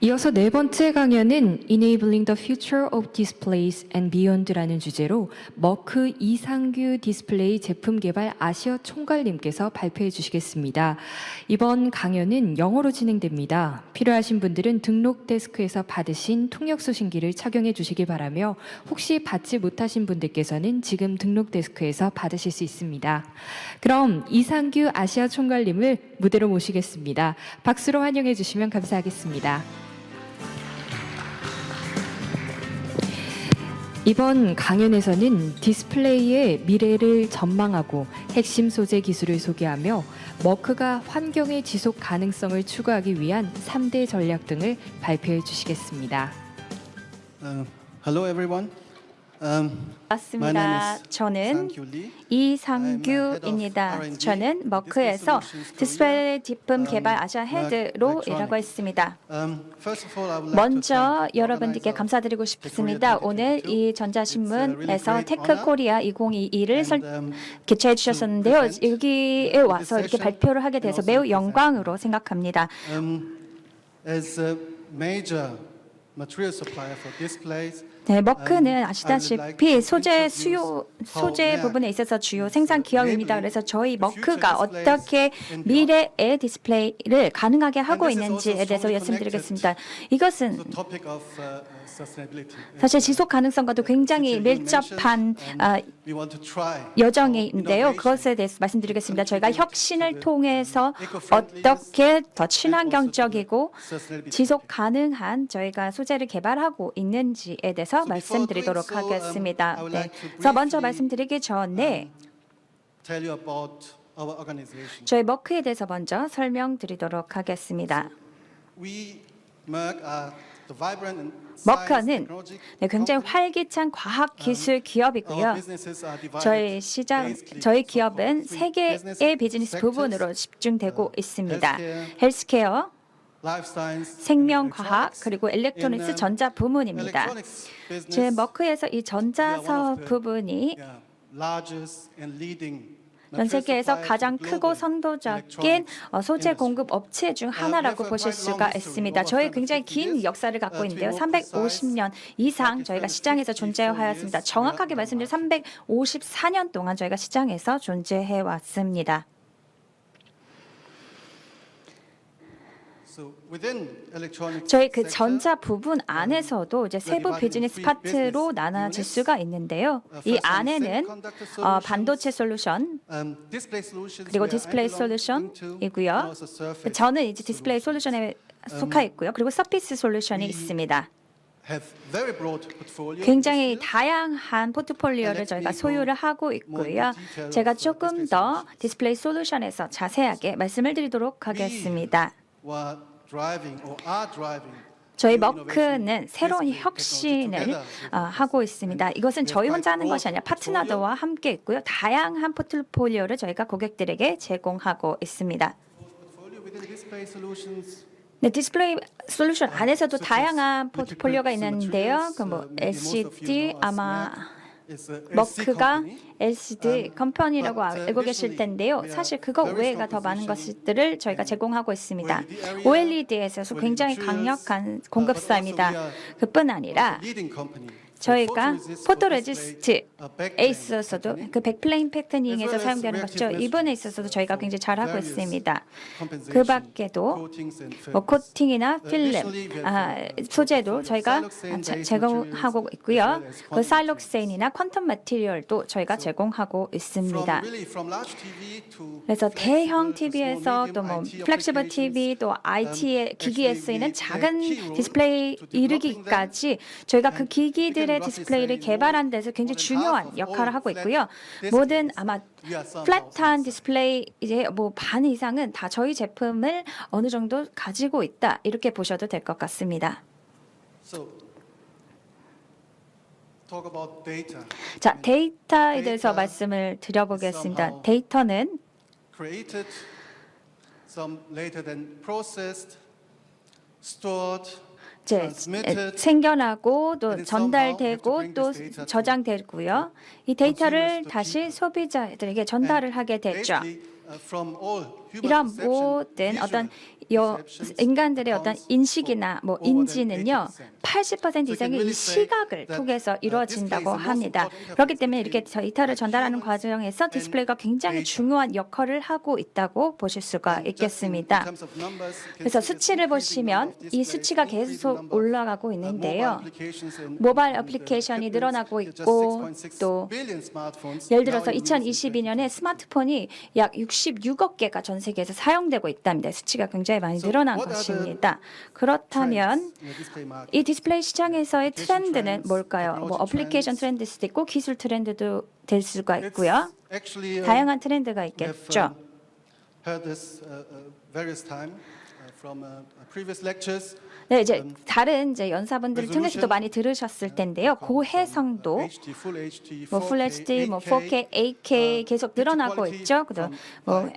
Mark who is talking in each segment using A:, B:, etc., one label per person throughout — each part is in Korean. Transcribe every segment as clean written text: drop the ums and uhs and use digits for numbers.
A: 이어서 네 번째 강연은 Enabling the Future of Displays and Beyond라는 주제로 머크 이상규 디스플레이 제품 개발 아시아 총괄님께서 발표해 주시겠습니다. 이번 강연은 영어로 진행됩니다. 필요하신 분들은 등록 데스크에서 받으신 통역 소신기를 착용해 주시기 바라며 혹시 받지 못하신 분들께서는 지금 등록 데스크에서 받으실 수 있습니다. 그럼 이상규 아시아 총괄님을 무대로 모시겠습니다. 박수로 환영해 주시면 감사하겠습니다. 이번 강연에서는 디스플레이의 미래를 전망하고 핵심 소재 기술을 소개하며 머크가 환경의 지속 가능성을 추구하기 위한 3대 전략 등을 발표해 주시겠습니다.
B: Hello everyone.
C: 맞습니다. 저는 이상규입니다. 저는 머크에서 디스플레이 제품 개발 아시아 헤드로 일하고 있습니다. 먼저 여러분들께 감사드리고 싶습니다. 오늘 이 전자신문에서 테크 코리아 2022를 개최해 주셨었는데요. 여기에 와서 이렇게 발표를 하게 돼서 매우 영광으로 생각합니다.
B: As a major material supplier for displays,
C: 네, 머크는 아시다시피 소재 부분에 있어서 주요 생산 기업입니다. 그래서 저희 머크가 어떻게 미래의 디스플레이를 가능하게 하고 있는지에 대해서 말씀드리겠습니다. 이것은
B: the topic of sustainability.
C: 사실 지속 가능성과도 굉장히 밀접한
B: We want to try
C: 여정인데요. 그것에 대해서 말씀드리겠습니다. 저희가 혁신을 통해서 어떻게 더 친환경적이고 지속 가능한 저희가 소재를 개발하고 있는지에 대해서 말씀드리도록 하겠습니다. 네. 그래서 먼저 말씀드리기 전에
B: tell you about our organization.
C: 저희 머크에 대해서 먼저 설명드리도록 하겠습니다.
B: We Merck are the vibrant and
C: 머크는 굉장히 활기찬 과학 기술 기업이고요. 저희 기업은 세 개의 비즈니스 부분으로 집중되고 있습니다. 헬스케어, 생명과학, 그리고 일렉트로닉스 전자 부문입니다. 제 머크에서 이 전자 사업 부분이 전 세계에서 가장 크고 선도적인 소재 공급 업체 중 하나라고 보실 수가 있습니다. 저희 굉장히 긴 역사를 갖고 있는데요. 350년 이상 저희가 시장에서 존재하였습니다. 정확하게 말씀드리면 354년 동안 저희가 시장에서 존재해 왔습니다. 저희 그 전자 부분 안에서도 이제 세부 비즈니스 파트로 나눠질 수가 있는데요. 이 안에는 반도체 솔루션 그리고 디스플레이 솔루션이고요. 저는 이제 디스플레이 솔루션에 속해 있고요. 그리고 서피스 솔루션이 있습니다. 굉장히 다양한 포트폴리오를 저희가 소유를 하고 있고요. 제가 조금 더 디스플레이 솔루션에서 자세하게 말씀을 드리도록 하겠습니다. 저희 머크는 새로운 혁신을 하고 있습니다. 이것은 저희 혼자 하는 것이 아니라 파트너들과 함께 있고요. 다양한 포트폴리오를 저희가 고객들에게 제공하고 있습니다. 네, 디스플레이 솔루션 안에서도 다양한 포트폴리오가 있는데요. 그 LCD 아마 머크가 LCD 컴퍼니라고 알고 계실 텐데요. 사실 그거 외에가 더 많은 것들을 저희가 제공하고 있습니다. OLED에서 굉장히 강력한 공급사입니다. 그뿐 아니라 저희가 포토레지스트에 있어서도 그 백플레인 패터닝에서 사용되는 것죠. 이분에 있어서도 저희가 굉장히 잘하고 있습니다. 그 밖에도 코팅이나 필름 소재도 저희가 제공하고 있고요. 그 사일록세인이나 퀀텀 매티리얼도 저희가 제공하고 있습니다. 그래서 대형 TV에서 또 뭐 플렉시블 TV 또 IT 기기에 쓰이는 작은 디스플레이 이르기까지 저희가 그 기기들 디스플레이를 개발한 데서 굉장히 중요한 역할을 하고 있고요. 모든 아마 플랫한 디스플레이 이제 뭐 반 이상은 다 저희 제품을 어느 정도 가지고 있다 이렇게 보셔도 될 것 같습니다. 자, 데이터에 대해서 말씀을 드려보겠습니다. 데이터는 생겨나고 또 전달되고 또 저장되고요. 이 데이터를 다시 소비자들에게 전달을 하게 됐죠. 이런 모든 어떤 인간들의 어떤 인식이나 뭐 인지는요 80% 이상이 이 시각을 통해서 이루어진다고 합니다. 그렇기 때문에 이렇게 데이터를 전달하는 과정에서 디스플레이가 굉장히 중요한 역할을 하고 있다고 보실 수가 있겠습니다. 그래서 수치를 보시면 이 수치가 계속 올라가고 있는데요. 모바일 애플리케이션이 늘어나고 있고 또 예를 들어서 2022년에 스마트폰이 약 66억 개가 전 세계에서 사용되고 있답니다. 수치가 굉장히 많이 늘어난 것입니다. 그렇다면 이 디스플레이 시장에서의 트렌드는 뭘까요? 뭐 어플리케이션 트렌드일 수도 있고 기술 트렌드도 될 수가 있고요. 다양한 트렌드가 있겠죠. 네, 이제 다른 이제 연사분들을 통해서도 많이 들으셨을 텐데요. 고해상도, 뭐 Full HD, 뭐 4K, 8K 계속 늘어나고 있죠. 그다음 뭐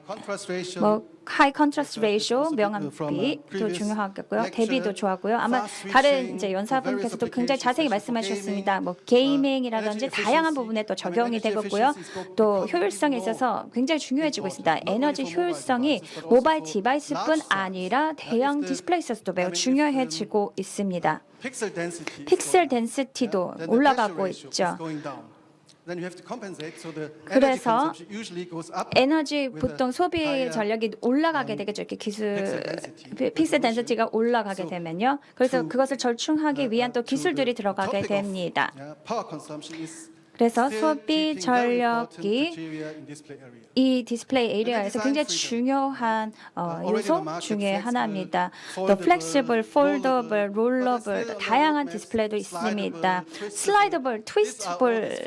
C: High Contrast Ratio, 명암비도 중요하겠고요. 대비도 좋아하고요. 아마 다른 이제 연사분께서도 굉장히 자세히 말씀하셨습니다. 뭐 게이밍이라든지 다양한 부분에 또 적용이 되겠고요. 또 효율성에 있어서 굉장히 중요해지고 있습니다. 에너지 효율성이 모바일 디바이스뿐 아니라 대형 디스플레이에서도 매우 중요해지고 있습니다. 픽셀 덴시티도 올라가고 있죠. 그래서 에너지 보통 소비 전력이 올라가게 되겠죠. 이렇게 기술 픽셀 덴시티가 올라가게 되면요. 그래서 그것을 절충하기 위한 또 기술들이 들어가게 됩니다. 그래서 소비 전력이 이 디스플레이 에리아에서 굉장히 중요한 요소 중에 하나입니다. 또 플렉시블, 폴더블, 롤러블 다양한 디스플레이도 있습니다. 슬라이더블, 트위스트블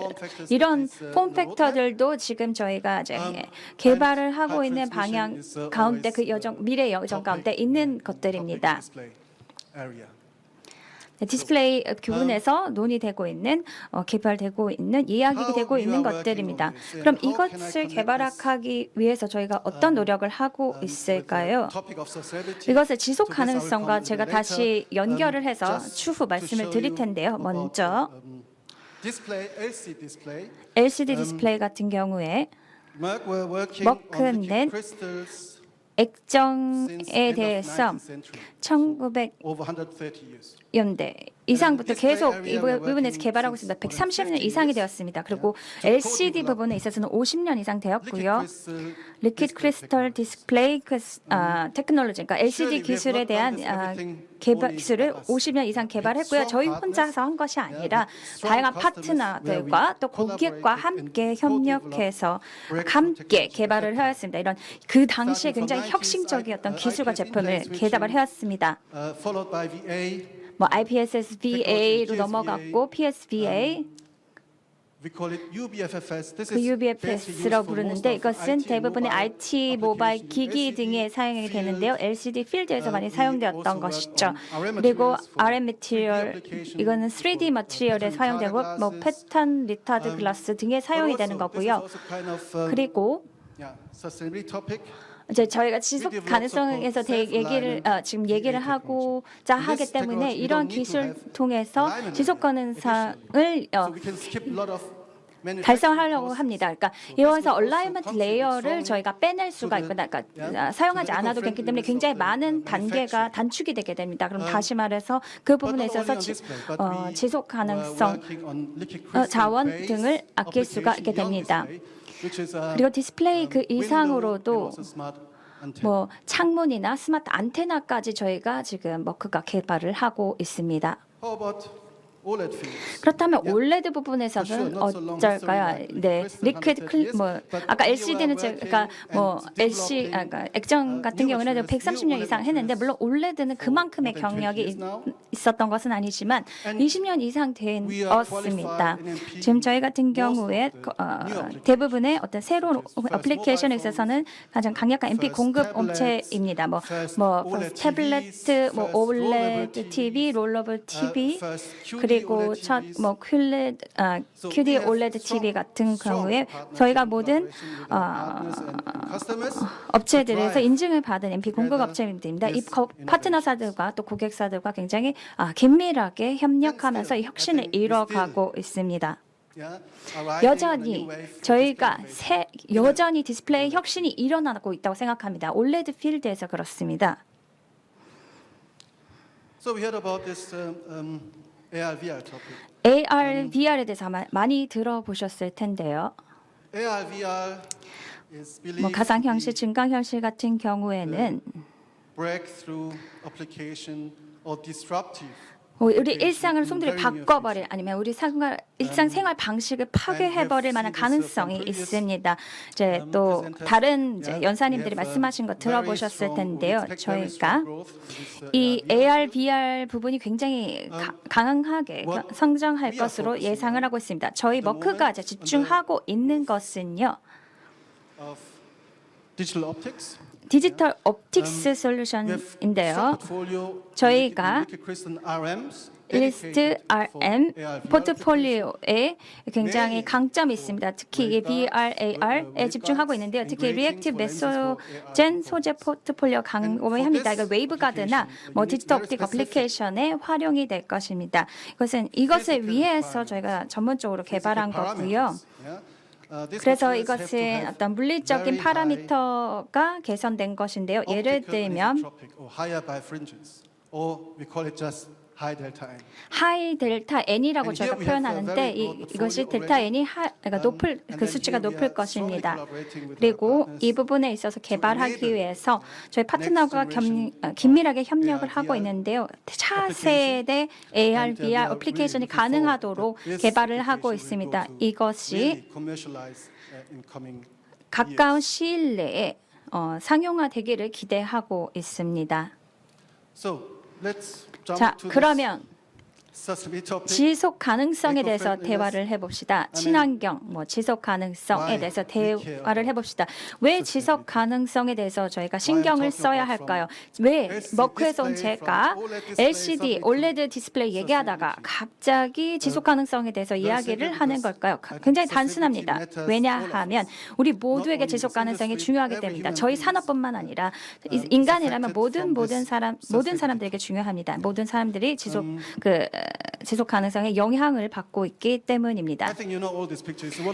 C: 이런 폼팩터들도 지금 저희가 이제 개발을 하고 있는 방향 가운데 그 미래 여정 가운데 있는 것들입니다. 디스플레이 부분에서 논의되고 있는 개발되고 있는 이야기가 되고 있는 것들입니다. 그럼 이것을 개발하기 위해서 저희가 어떤 노력을 하고 있을까요? 이것의 지속 가능성과 제가 다시 연결을 해서 추후 말씀을 드릴 텐데요. 먼저 LCD 디스플레이 같은 경우에 머크는 액정에 대해서 1900년대 이상부터 계속 이 부분에서 개발하고 있습니다. 130년 이상이 되었습니다. 그리고 LCD 부분에 있어서는 50년 이상 되었고요. 리퀴드 크리스털 디스플레이 테크놀로지, 그러니까 LCD 기술에 대한 기술을 50년 이상 개발했고요. 저희 혼자서 한 것이 아니라 다양한 파트너들과 또 고객과 함께 협력해서 함께 개발을 해왔습니다. 이런 그 당시에 굉장히 혁신적이었던 기술과 제품을 개발을 해왔습니다. 뭐 IPSS VA로 넘어갔고 PSVA 그 UBFS라고 부르는데 이것은 대부분의 IT, 모바일 기기 등에 사용이 되는데요. LCD 필드에서 많이 사용되었던 것이죠. 그리고 RM 매티리얼 이거는 3D 매티리얼에 사용되고 뭐 패턴 리타드 글라스 등에 사용이 되는 거고요. 그리고 이제 저희가 지속 가능성에서 지금 얘기를 하고자 하기 때문에 이런 기술 통해서 지속 가능성을 달성하려고 합니다. 그러니까 이어서 얼라이먼트 레이어를 저희가 빼낼 수가 있거나 그러니까 사용하지 않아도 되기 때문에 굉장히 많은 단계가 단축이 되게 됩니다. 그럼 다시 말해서 그 부분에 있어서 지속 가능성 자원 등을 아낄 수가 있게 됩니다. 그리고 디스플레이 그 이상으로도 뭐 창문이나 스마트 안테나까지 저희가 지금 머크가 개발을 하고 있습니다. 그렇다면 올레드 부분에서는 어쩔까요? 네, 리퀴드 뭐 아까 LCD는 제가 뭐 그러니까 액정 같은 경우는 130년 이상 했는데 물론 올레드는 그만큼의 경력이 있었던 것은 아니지만 20년 이상 되었습니다. 지금 저희 같은 경우에 대부분의 어떤 새로운 애플리케이션에 있어서는 가장 강력한 MP 공급 업체입니다. 뭐 태블릿, 뭐 OLED TV, 롤러블 TV 그리고 뭐 QD OLED TV 같은 경우에 저희가 모든 업체들에서 인증을 받은 MP 공급 업체입니다. 이 파트너사들과 또 고객사들과 굉장히 긴밀하게 협력하면서 이 혁신을 이뤄가고 있습니다.
B: yeah, arriving in a
C: 여전히
B: new wave of
C: 저희가
B: display
C: 여전히 디스플레이 혁신이 일어나고 있다고 생각합니다. 올레드 필드에서 그렇습니다.
B: So we heard about this AR VR topic.
C: AR, VR에 대해서 아마 많이 들어보셨을 텐데요.
B: AR VR is
C: 뭐
B: believed
C: 가상현실,
B: to
C: 증강현실 같은 경우에는
B: be breakthrough application or disruptive.
C: 우리 일상을 송두리 바꿔버릴 아니면 우리 일상생활 방식을 파괴해버릴 만한 가능성이 있습니다. 이제 또 다른 이제 연사님들이 말씀하신 거 들어보셨을 텐데요. 저희가 이 AR, VR 부분이 굉장히 강하게 성장할 것으로 예상을 하고 있습니다. 저희 머크가 이제 집중하고 있는 것은요.
B: of digital optics.
C: 디지털 옵틱스 솔루션인데요. 저희가 일스트 RM 포트폴리오에 굉장히 강점이 있습니다. 특히 이 VR, AR에 집중하고 있는데요. 특히 리액티브 메소젠 소재 포트폴리오 강화합니다. 이거 웨이브가드나 뭐 디지털 옵틱 어플리케이션에 활용이 될 것입니다. 이것을 위해서 저희가 전문적으로 개발한 거고요. 그래서 이것은 어떤 물리적인 파라미터가 개선된 것인데요. 예를 들면 하이 델타 N이라고 저희가 표현하는데 이것이 델타 N이 그러니까 그 수치가 높을 것입니다. 그리고 이 부분에 있어서 개발하기 위해서 저희 파트너가 긴밀하게 협력을 하고 있는데요. 차세대 AR, VR 어플리케이션이 가능하도록 개발을 하고 있습니다. 이것이 가까운 시일 내에 상용화되기를 기대하고 있습니다. 자, 그러면 지속 가능성에 대해서 대화를 해봅시다. 친환경, 뭐 지속 가능성에 대해서 대화를 해봅시다. 왜 지속 가능성에 대해서 저희가 신경을 써야 할까요? 왜 머크에서 온 제가 LCD, OLED 디스플레이 얘기하다가 갑자기 지속 가능성에 대해서 이야기를 하는 걸까요? 굉장히 단순합니다. 왜냐하면 우리 모두에게 지속 가능성이 중요하기 때문입니다. 저희 산업뿐만 아니라 인간이라면 모든 사람들에게 중요합니다. 모든 사람들이 지속 가능성에 영향을 받고 있기 때문입니다.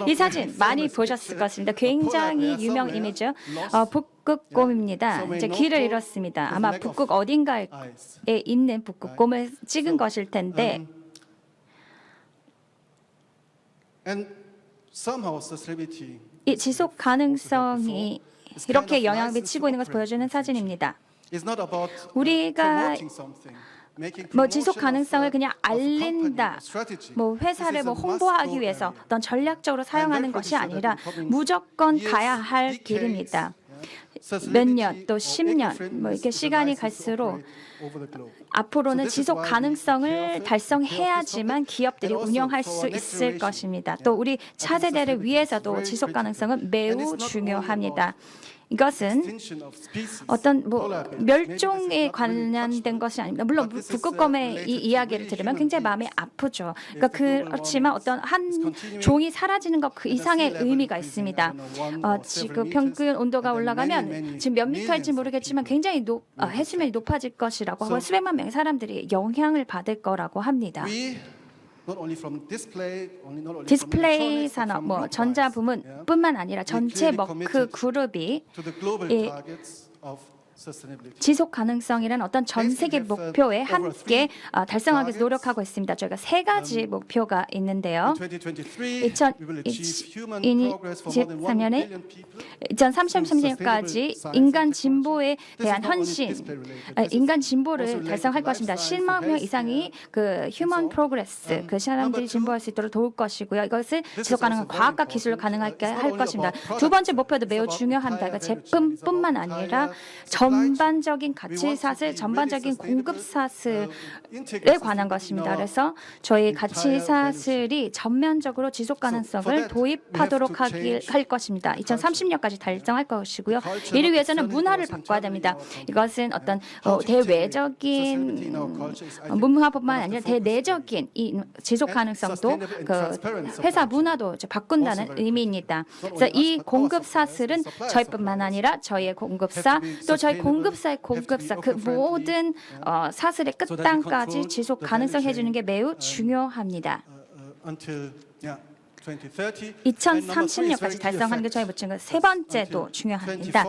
C: 이 사진 많이 보셨을 것입니다. 굉장히 유명 이미지죠. 북극곰입니다. 이제 길을 잃었습니다. 아마 북극 어딘가에 있는 북극곰을 찍은 것일 텐데 이 지속 가능성이 이렇게 영향을 미치고 있는 것을 보여주는 사진입니다. 우리가 뭐 지속 가능성을 그냥 알린다, 뭐 회사를 뭐 홍보하기 위해서 어떤 전략적으로 사용하는 것이 아니라 무조건 가야 할 길입니다. 몇 년, 또 10년, 뭐 이렇게 시간이 갈수록 앞으로는 지속 가능성을 달성해야지만 기업들이 운영할 수 있을 것입니다. 또 우리 차세대를 위해서도 지속 가능성은 매우 중요합니다. 이것은 어떤 멸종에 관련된 것이 아닙니다. 물론 북극곰의 이 이야기를 들으면 굉장히 마음이 아프죠. 그러니까 그렇지만 어떤 한 종이 사라지는 것 그 이상의 의미가 있습니다. 지금 평균 온도가 올라가면 지금 몇 미터일지 모르겠지만 굉장히 해수면이 높아질 것이라고 하고 수백만 명의 사람들이 영향을 받을 거라고 합니다. 디스플레이 산업, 뭐 전자 부문뿐만 아니라 전체 머크 그룹이 지속 가능성이라는 어떤 전 세계 목표에 함께 달성하기 위해서 노력하고 있습니다. 저희가 세 가지 목표가 있는데요. 2023년에 2033년까지 인간 진보에 대한 헌신, 인간 진보를 달성할 것입니다. 10만 명 이상이 그 휴먼 프로그레스, 그 사람들이 진보할 수 있도록 도울 것이고요. 이것을 지속 가능한 과학과 기술로 가능하게 할 것입니다. 두 번째 목표도 매우 중요합니다. 그러니까 제품뿐만 아니라 전반적인 가치 사슬, 전반적인 공급 사슬에 관한 것입니다. 그래서 저희 가치 사슬이 전면적으로 지속 가능성을 도입하도록 할 것입니다. 2030년까지 달성할 것이고요. 이를 위해서는 문화를 바꿔야 됩니다. 이것은 어떤 대외적인 문화뿐만 아니라 대내적인 이 지속 가능성도 그 회사 문화도 바꾼다는 의미입니다. 그래서 이 공급 사슬은 저희뿐만 아니라 저희의 공급사 또 저희 공급사의 공급사 그 모든 사슬의 끝단까지 지속 가능성 해주는 게 매우 중요합니다. 2030년까지 달성하는 게 저희 목표인 세 번째도 중요합니다.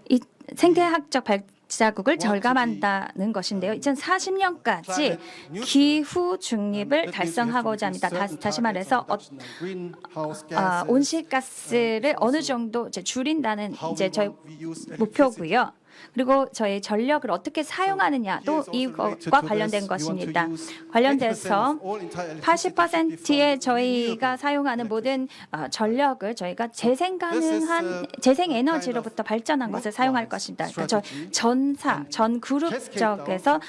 C: 이 생태학적 발자국을 절감한다는 것인데요. 2040년까지 기후 중립을 달성하고자 합니다. 다시 말해서 온실가스를 어느 정도 이제 줄인다는 이제 저희 목표고요. 그리고 저희 전력을 어떻게 사용하느냐도 이것과 관련된 것입니다. 관련돼서 80%의 저희가 사용하는 모든 전력을 저희가 재생 가능한 재생 에너지로부터 발전한 것을 사용할 것입니다. 그러니까 전 그룹적에서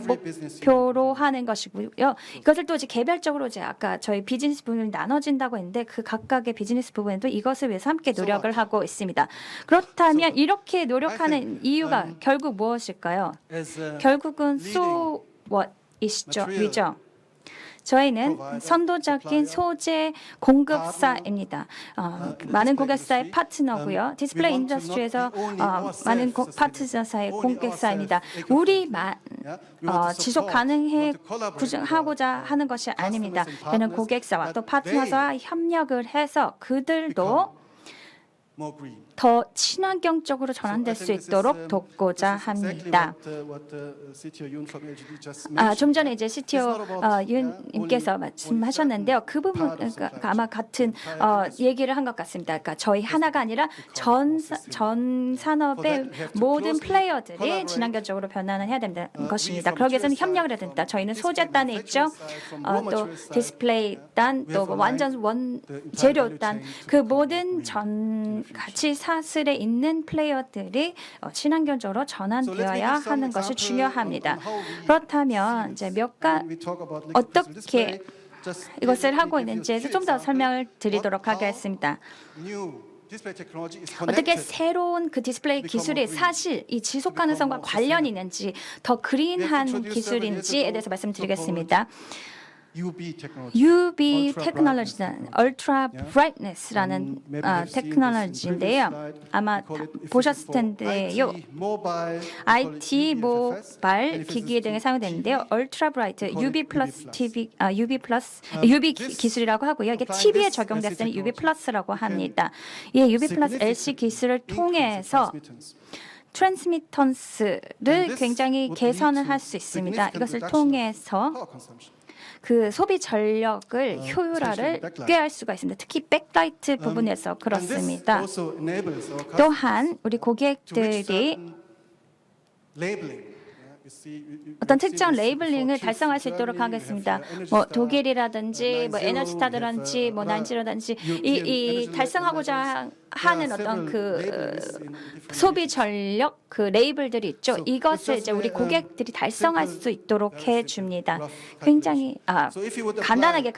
C: 목표로 하는 것이고요. 이것을 또 이제 개별적으로 이제 아까 저희 비즈니스 부분이 나눠진다고 했는데 그 각각의 비즈니스 부분도 이것을 위해서 함께 노력을 하고 있습니다. 그렇다면 이렇게 노력하는 이유가 결국 무엇일까요? 결국은 so what이죠. 저희는 선도적인 소재 공급사입니다. 많은 고객사의 파트너고요. 디스플레이 인더스트리에서 많은 파트너사의 고객사입니다. 우리만 지속 가능해 하고자 하는 것이 아닙니다. 저는 고객사와 또 파트너사와 협력을 해서 그들도 더 친환경적으로 전환될 수 있도록 돕고자 합니다. 좀 전에 이제 CTO 윤님께서 말씀하셨는데요. 그 부분 아마 같은 얘기를 한 것 같습니다. 그러니까 저희 하나가 아니라 전 산업의 모든 플레이어들이 친환경적으로 변화는 해야 된다는 것입니다. 그러기 위해서는 협력을 해야 됩니다. 저희는 소재단에 있죠. 또 디스플레이단, 또 완전 원재료단, 그 모든 같이 사슬에 있는 플레이어들이 친환경적으로 전환되어야 하는 것이 중요합니다. 그렇다면 이제 어떻게 이것을 하고 있는지에서 좀 더 설명을 드리도록 하겠습니다. 어떻게 새로운 그 디스플레이 기술이 사실 이 지속 가능성과 관련이 있는지, 더 그린한 기술인지에 대해서 말씀드리겠습니다. UV 테크놀로지는 Ultra Brightness라는 테크놀로지인데요. 아마 보셨을 텐데요. IT, 모바일 기기 등에 사용되는데요. Ultra Bright, UV 기술이라고 하고요. 이게 TV에 적용됐을 때는 UV 플러스라고 합니다. 이 UV 플러스 LC 기술을 통해서 트랜스미턴스를 굉장히 개선을 할 수 있습니다. 이것을 통해서 그 소비 전력을 효율화를 꾀할 수가 있습니다. 특히 백라이트 부분에서 그렇습니다. 또한 우리 고객들이 어떤 특정 레이블링을 달성할 수 있도록 하겠습니다. 뭐 독일이라든지 뭐 에너지스타라든지 뭐 난지라든지 이 달성하고자 하는 어떤 그 소비 전력 그 레이블들이 있죠. 이것을 이제 우리 고객들이 달성할 수 있도록 해줍니다. 굉장히 간단하게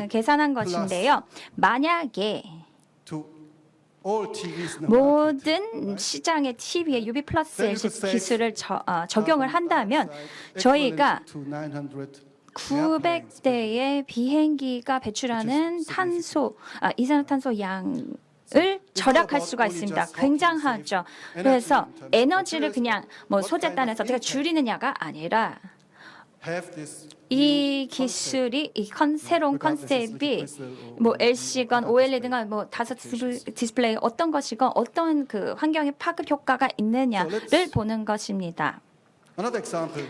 C: 계산한 것인데요. 만약에 모든 시장의 TV에 UV 플러스 LC 기술을 적용을 한다면 저희가 900대의 비행기가 배출하는 이산화탄소 양을 절약할 수가 있습니다. 굉장하죠. 그래서 에너지를 그냥 뭐 소재단에서 어떻게 줄이느냐가 아니라 이 기술이 새로운 컨셉이 뭐 LC건 OLED건 뭐 다섯 디스플레이 어떤 것이건 어떤 그 환경에 파급 효과가 있느냐를 보는 것입니다.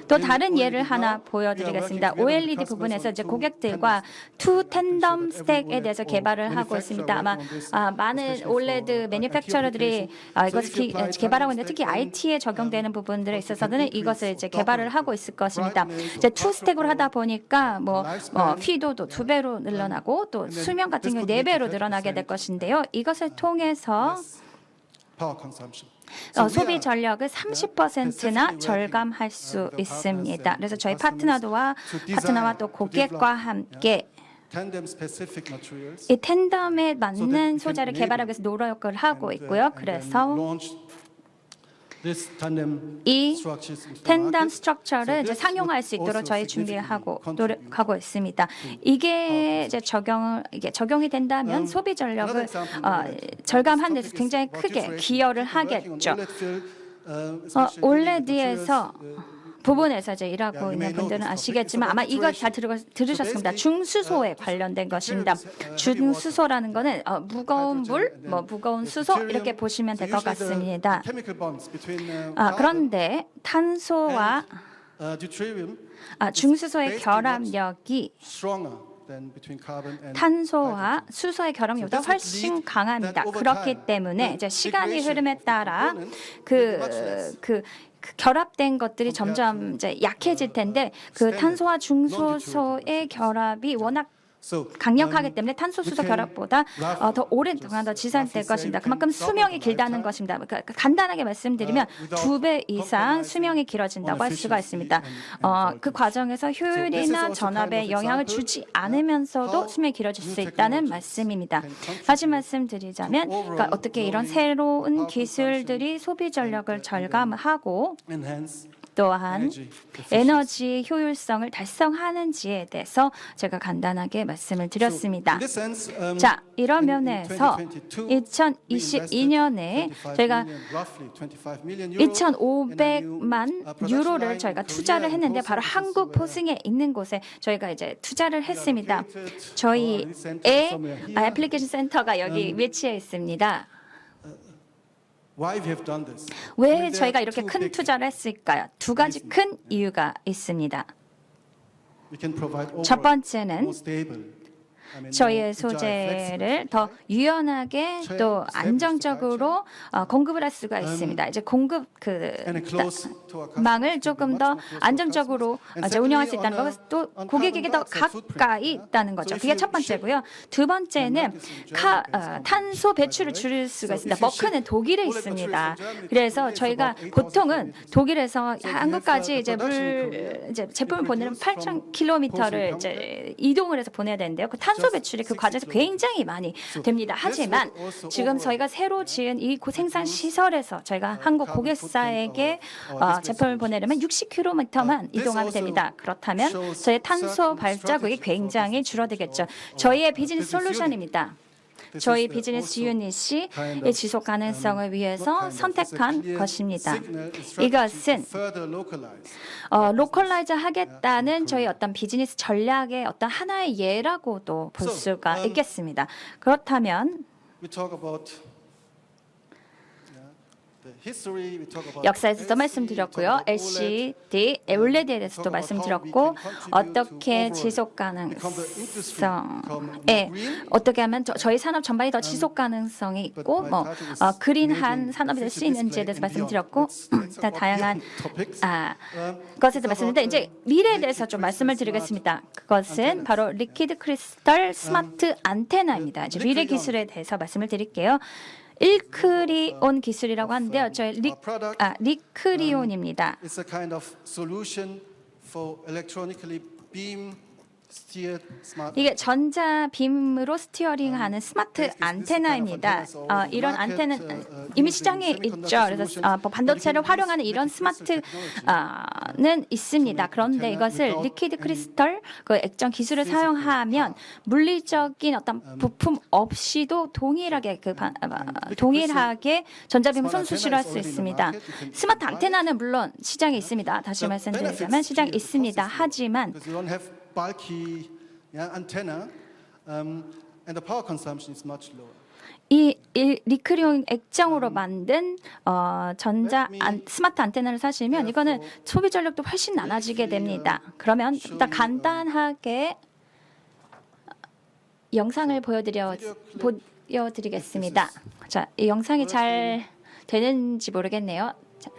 C: 또 다른 예를 하나 보여드리겠습니다. OLED 부분에서 이제 고객들과 투 텐덤 스택에 대해서 개발을 하고 있습니다. 아마 많은 OLED 매니팩처러들이 이것을 개발하고 있는데 특히 IT에 적용되는 부분들에 있어서는 이것을 이제 개발을 하고 있을 것입니다. 이제 투 스택으로 하다 보니까 피도도 2배로 늘어나고 또 수명 같은 경우 4배로 늘어나게 될 것인데요. 이것을 통해서 소비 전력을 30%나 절감할 수 있습니다. 그래서 저희 파트너와 또 고객과 함께 이 텐덤에 맞는 소재를 개발하기 위해서 노력을 하고 있고요. 그래서 이 텐덤 스트럭처를 이제 상용할 수 있도록 저희 준비하고 노력하고 있습니다. 이게 이제 적용이 된다면 소비 전력을 절감하는 데서 굉장히 크게 기여를 하겠죠. OLED에서 부분에서 이제 일하고 있는 분들은 아시겠지만 아마 이거 잘 들으셨을 겁니다. 중수소에 관련된 것입니다. 중수소라는 거는 무거운 물, 뭐 무거운 수소 이렇게 보시면 될 것 같습니다. 그런데 탄소와 중수소의 결합력이 탄소와 수소의 결합력보다 훨씬 강합니다. 그렇기 때문에 이제 시간이 흐름에 따라 그 결합된 것들이 점점 이제 약해질 텐데 그 탄소와 중수소의 결합이 워낙 강력하기 때문에 탄소 수소 결합보다 더 오랜 동안 더 지속될 것입니다. 그만큼 수명이 길다는 것입니다. 그러니까 간단하게 말씀드리면 2배 이상 수명이 길어진다고 할 수가 있습니다. 그 과정에서 효율이나 전압에 영향을 주지 않으면서도 수명이 길어질 수 있다는 말씀입니다. 다시 말씀드리자면 그러니까 어떻게 이런 새로운 기술들이 소비 전력을 절감하고 또한 에너지 효율성을 달성하는지에 대해서 제가 간단하게 말씀을 드렸습니다. 자, 이런 면에서 2022년에 저희가 2,500만 유로를 저희가 투자를 했는데 바로 한국 포승에 있는 곳에 저희가 이제 투자를 했습니다. 저희의 애플리케이션 센터가 여기 위치해 있습니다. 왜 저희가 이렇게 큰 투자를 했을까요? 두 가지 큰 이유가 있습니다. 첫 번째는 저희의 소재를 더 유연하게 또 안정적으로 공급을 할 수가 있습니다. 이제 공급 망을 조금 더 안정적으로 이제 운영할 수 있다는 거, 또 고객에게 더 가까이 있다는 거죠. 그게 첫 번째고요. 두 번째는 탄소 배출을 줄일 수가 있습니다. 머크는 독일에 있습니다. 그래서 저희가 보통은 독일에서 한국까지 이제 제품을 보내는 8,000km를 이제 이동을 해서 보내야 되는데요. 그 탄소 배출이 그 과정에서 굉장히 많이 됩니다. 하지만 지금 저희가 새로 지은 이 생산 시설에서 저희가 한국 고객사에게 제품을 보내려면 60km만 이동하면 됩니다. 그렇다면 저희 탄소 발자국이 굉장히 줄어들겠죠. 저희의 비즈니스 솔루션입니다. 저희 비즈니스 유닛이 이 지속 가능성을 위해서 선택한 것입니다. 이것은 로컬라이즈 하겠다는 저희 어떤 비즈니스 전략의 어떤 하나의 예라고도 볼 수가 있겠습니다. 그렇다면 역사에서도 말씀드렸고요. LCD, OLED에 대해서도 말씀드렸고 어떻게 지속 가능성에 어떻게 하면 저희 산업 전반이 더 지속 가능성이 있고 그린한 산업이 될 수 있는지에 대해서 말씀드렸고 다양한 것에 대해서 말씀드렸는데 이제 미래에 대해서 좀 말씀을 드리겠습니다. 그것은 바로 리퀴드 크리스털 스마트 안테나입니다. 이제 미래 기술에 대해서 말씀을 드릴게요. 일크리온 기술이라고 하는데요. 저희 리크리온입니다.
B: It's a kind of solution for electronically beam steered smart.
C: 이게 전자 빔으로 스티어링하는 스마트 안테나입니다. 이런 안테나는 이미 시장에 있죠. 그래서 반도체를 활용하는 이런 스마트는 있습니다. 그런데 이것을 리퀴드 크리스털 그 액정 기술을 사용하면 물리적인 어떤 부품 없이도 동일하게 전자빔을 손수시로 할 수 있습니다. 스마트 안테나는 물론 시장에 있습니다. 다시 말씀드리자면 시장에 있습니다. 하지만
B: Bulky antenna, and the power consumption is much lower.
C: 이 리크리온 액정으로 만든 스마트 안테나를 사시면 이거는 소비 전력도 훨씬 많아지게 됩니다. 그러면 일단 간단하게 영상을 보여드리겠습니다. 자, 이 영상이 잘 되는지 모르겠네요. 자.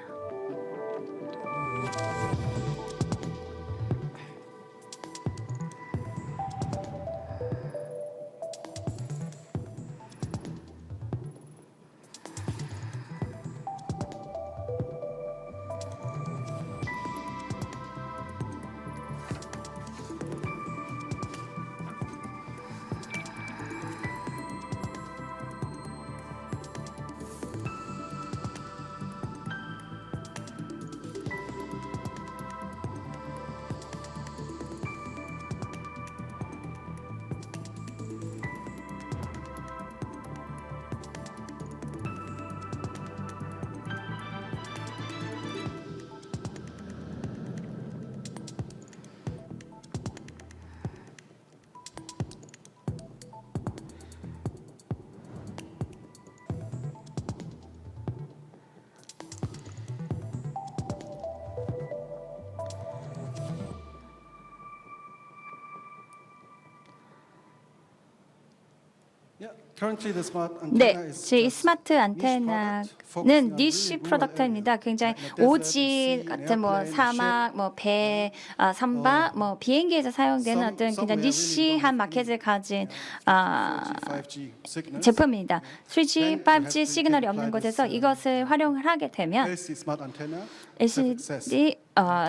B: Currently, the smart
C: 네,
B: antenna is
C: 이
B: just
C: 스마트
B: niche product,
C: 안테나는
B: focusing on
C: 니시
B: really rural
C: 프로덕트입니다.
B: area,
C: 굉장히
B: like the desert,
C: 오지
B: sea,
C: 같은 뭐
B: airplane,
C: 사막, 뭐 배, 선박, 뭐 비행기에서 사용되는
B: some-
C: 어떤 굉장히
B: somewhere really
C: 니시한
B: don't have
C: 마켓을 가진
B: 5G signals.
C: 제품입니다. 3G,
B: Then you
C: 5G
B: have to
C: 시그널이 없는
B: apply
C: 곳에서
B: this,
C: 이것을 활용을 하게 되면
B: LC smart antenna have access
C: LCD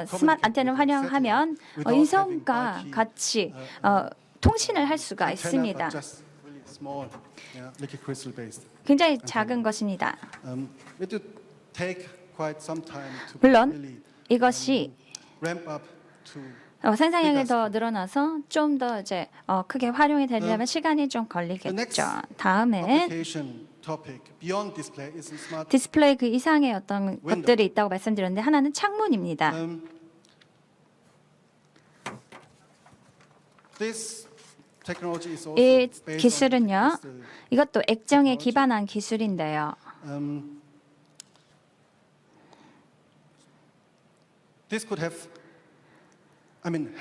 C: 스마트 안테나를 활용하면 인성과 같이 통신을 할 수가
B: antenna,
C: 있습니다.
B: but just really small, liquid crystal based.
C: 굉장히 작은 것입니다.
B: It would take quite some time to
C: 물론
B: really
C: 이것이
B: ramp up to
C: 생산량이 더 늘어나서 좀 더 이제 크게 활용이 되려면 시간이 좀 걸리겠죠. 다음엔
B: application topic beyond display is in smart.
C: 디스플레이 그 이상의 어떤 것들이 있다고 말씀드렸는데 하나는 창문입니다.
B: This technology is also
C: 이
B: based on
C: 기술은요,
B: crystal.
C: 이것도 액정에 기반한 기술인데요.
B: This could have,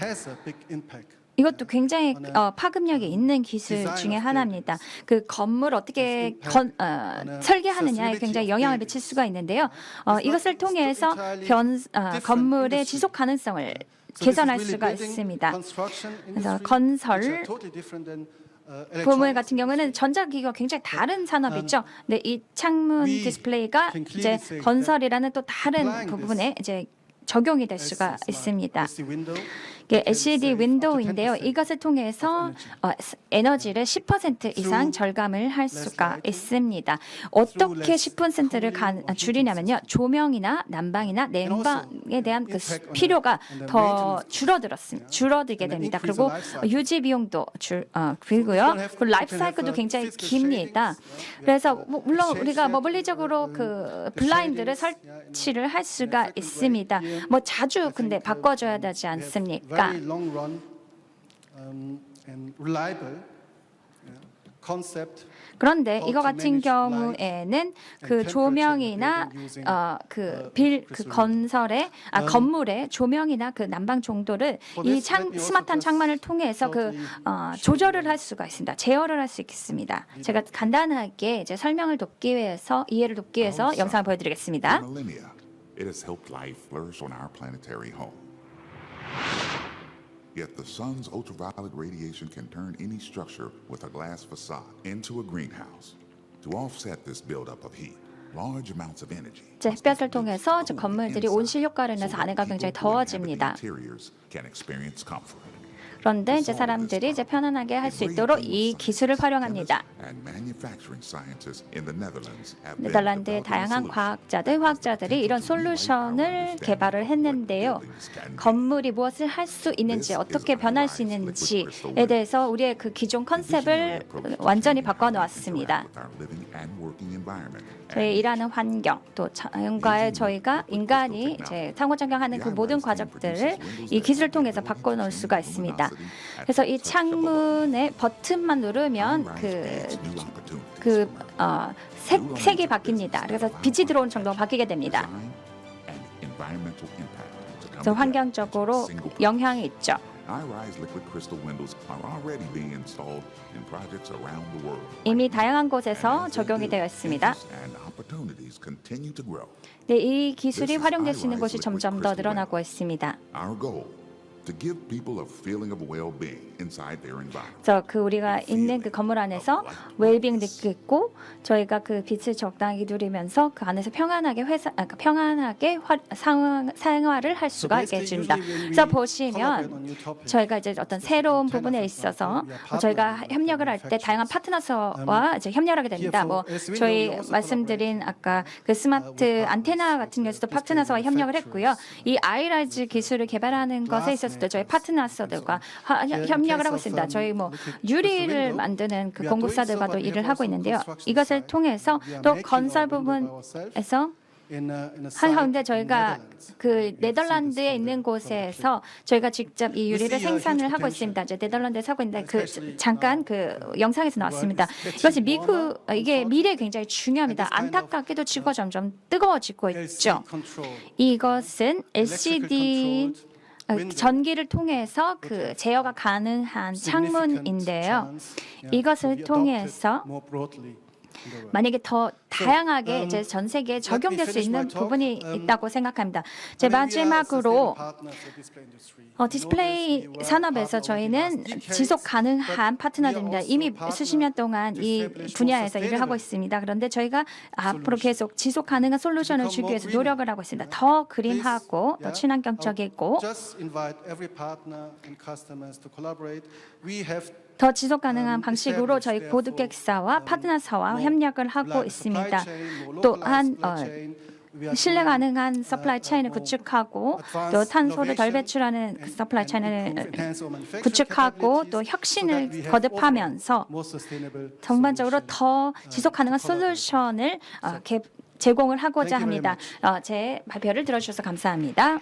B: has a big impact.
C: 이것도 굉장히 파급력이 있는 기술 중에 하나입니다. 그 건물 어떻게 설계하느냐에 굉장히 영향을 미칠 수가 있는데요. 이것을 통해서 건물의 지속 가능성을 개선할 수가 있습니다. 그래서 건설 부문 같은 경우는 전자기기와 굉장히 다른 산업이죠. 근데 이 창문 디스플레이가 이제 건설이라는 또 다른 부분에 이제 적용이 될 수가 있습니다. 이게 LCD 윈도우인데요. 이것을 통해서 에너지를 10% 이상 절감을 할 수가 있습니다. 어떻게 10%를 줄이냐면요. 조명이나 난방이나 냉방에 대한 그 필요가 더 줄어들게 됩니다. 그리고 유지 비용도 줄고요. 그리고 라이프 사이클도 굉장히 깁니다. 그래서 물론 우리가 물리적으로 그 블라인드를 설치를 할 수가 있습니다. 뭐 자주 근데 바꿔줘야 되지 않습니까?
B: Very long run and reliable concept.
C: 그런데 이거 같은 경우에는 그 조명이나 건설의 건물의 조명이나 그 난방 정도를 이 스마트한 창문을 통해서 조절을 할 수가 있습니다. 제어를 할 수 있습니다. 제가 간단하게 이제 설명을 돕기 위해서 이해를 돕기 위해서 영상을 보여드리겠습니다.
D: For millennia, it has helped life flourish on our planetary home. Yet the sun's ultraviolet radiation can turn any structure with a glass facade into a greenhouse. To offset this buildup of heat, large amounts of energy.
C: 이제 햇볕을 통해서 건물들이 온실 효과를 내서 안에가 굉장히 더워집니다.
D: Interiors can experience comfort.
C: 그런데 이제 사람들이 이제 편안하게 할 수 있도록 이 기술을 활용합니다. 네덜란드의 다양한 화학자들이 이런 솔루션을 개발을 했는데요. 건물이 무엇을 할 수 있는지, 어떻게 변할 수 있는지에 대해서 우리의 그 기존 컨셉을 완전히 바꿔놓았습니다. 저희 일하는 환경, 또 자연과의 저희가 인간이 이제 상호작용하는 그 모든 과정들을 이 기술을 통해서 바꿔놓을 수가 있습니다. 그래서 이 창문의 버튼만 누르면 색이 바뀝니다. 그래서 빛이 들어오는 정도가 바뀌게 됩니다. 그래서 환경적으로 영향이 있죠.
D: High-rise liquid crystal windows are already being installed in projects around the world.
C: 이미 다양한 곳에서 적용이 되어 있습니다.
D: And opportunities continue to grow.
C: 네, 이 기술이 활용될 수 있는 곳이 점점 더 늘어나고 있습니다.
D: Our goal to give people a feeling of well-being inside their environment.
C: 그래서 우리가 있는 그 건물 안에서 웰빙 느끼고 저희가 그 빛을 적당히 누리면서 그 안에서 편안하게 생활을 할 수가 있게 해줍니다. 그래서 보시면 저희가 이제 어떤 새로운 부분에 있어서 저희가 협력을 할 때 다양한 파트너와 이제 협력을 하게 됩니다. 뭐 저희 말씀드린 아까 그 스마트 안테나 같은 경우에서도 파트너와 협력을 했고요. 이 아이라이즈 기술을 개발하는 것에 있어서도 저희 파트너들과 협력을 하고 있습니다. 저희 뭐 유리를 만드는 그 공급사들과도 일을 하고 있는데요. 이것을 통해서 또 건설 부분에서 한가운데 저희가 그 네덜란드에 있는 곳에서 저희가 직접 이 유리를 생산을 하고 있습니다. 이제 네덜란드에서 하고 있는데 잠깐 그 영상에서 나왔습니다. 이것이 이게 미래에 굉장히 중요합니다. 안타깝게도 지구가 점점 뜨거워지고 있죠. 이것은 LCD 전기를 통해서 그 제어가 가능한 창문인데요. 이것을 통해서 만약에 더 다양하게 이제 전 세계에 적용될 수 있는 부분이 있다고 생각합니다. 제 마지막으로 디스플레이 산업에서 저희는 지속 가능한 파트너들입니다. 이미 수십 년 동안 이 분야에서 일을 하고 있습니다. 그런데 저희가 앞으로 계속 지속 가능한 솔루션을 주기 위해서 노력을 하고 있습니다. 더 그린하고 더 친환경적이고 더 지속 가능한 방식으로 저희 고객사와 파트너사와 협력을 하고 있습니다. 또한 신뢰 가능한 서플라이 체인을 구축하고 또 탄소를 덜 배출하는 그 서플라이 체인을 구축하고 또 혁신을 거듭하면서 전반적으로 더 지속 가능한 솔루션을 제공을 하고자 합니다. 제 발표를 들어주셔서 감사합니다.